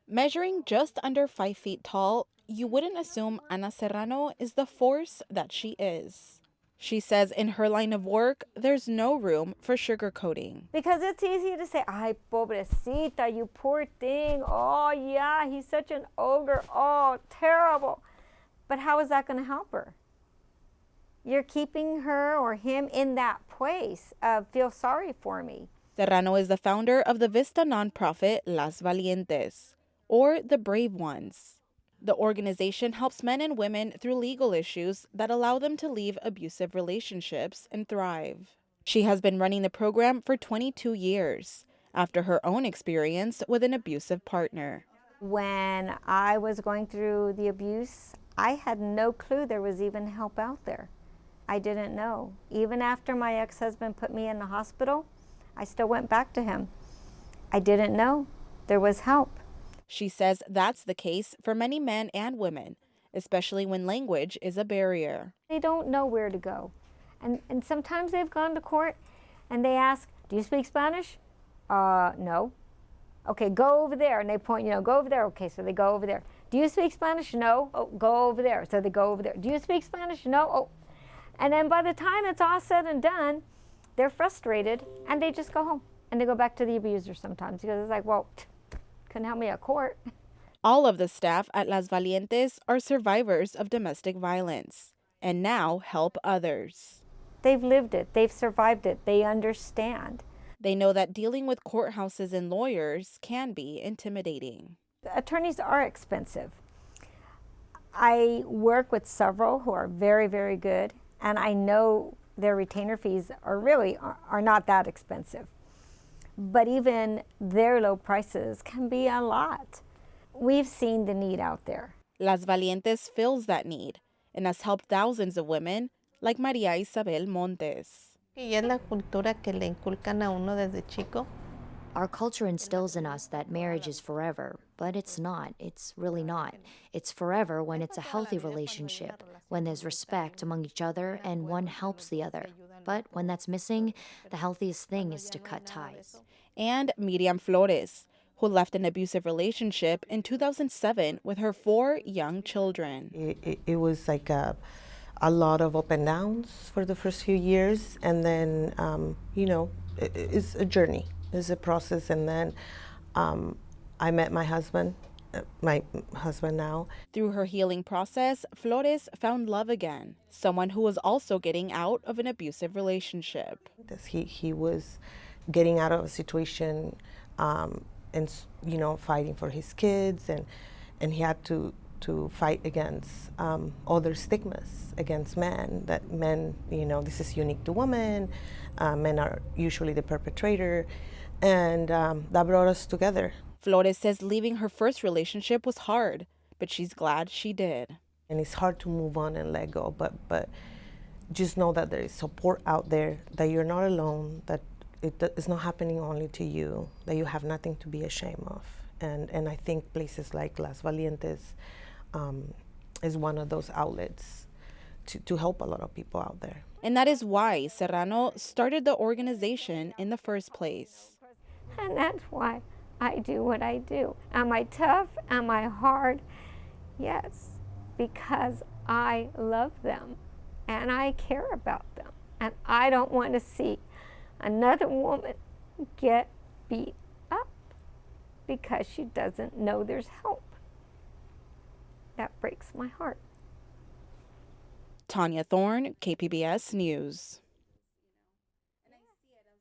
Measuring just under 5 feet tall, you wouldn't assume Ana Serrano is the force that she is. She says in her line of work, there's no room for sugarcoating. Because it's easy to say, ay, pobrecita, you poor thing. Oh, yeah, he's such an ogre. Oh, terrible. But how is that going to help her? You're keeping her or him in that place of feel sorry for me. Serrano is the founder of the Vista nonprofit Las Valientes, or the Brave Ones. The organization helps men and women through legal issues that allow them to leave abusive relationships and thrive. She has been running the program for 22 years after her own experience with an abusive partner. When I was going through the abuse, I had no clue there was even help out there. I didn't know. Even after my ex-husband put me in the hospital, I still went back to him. I didn't know there was help. She says that's the case for many men and women, especially when language is a barrier. They don't know where to go. And sometimes they've gone to court and they ask, do you speak Spanish? No. Okay, go over there. And they point, go over there. Okay, so they go over there. Do you speak Spanish? No. Oh, go over there. So they go over there. Do you speak Spanish? No. Oh. And then by the time it's all said and done, they're frustrated and they just go home. And they go back to the abuser sometimes because it's like, well, couldn't help me at court. All of the staff at Las Valientes are survivors of domestic violence and now help others. They've lived it. They've survived it. They understand. They know that dealing with courthouses and lawyers can be intimidating. Attorneys are expensive. I work with several who are very, very good, and I know their retainer fees are not that expensive. But even their low prices can be a lot. We've seen the need out there. Las Valientes fills that need and has helped thousands of women like Maria Isabel Montes. Y es la cultura que le inculcan a uno desde chico. Our culture instills in us that marriage is forever, but it's not. It's really not. It's forever when it's a healthy relationship, when there's respect among each other and one helps the other. But when that's missing, the healthiest thing is to cut ties. And Miriam Flores, who left an abusive relationship in 2007 with her 4 young children. It was like a lot of up and downs for the first few years, and then, it's a journey. It's a process, and then I met my husband now. Through her healing process, Flores found love again, someone who was also getting out of an abusive relationship. He was getting out of a situation and fighting for his kids, and he had to fight against other stigmas against men, that men, this is unique to women, men are usually the perpetrator, and that brought us together. Flores says leaving her first relationship was hard, but she's glad she did. And it's hard to move on and let go, but just know that there is support out there, that you're not alone, that it's not happening only to you, that you have nothing to be ashamed of. And I think places like Las Valientes is one of those outlets to help a lot of people out there. And that is why Serrano started the organization in the first place. And that's why I do what I do. Am I tough? Am I hard? Yes, because I love them and I care about them. And I don't want to see another woman get beat up because she doesn't know there's help. That breaks my heart. Tania Thorne, KPBS News.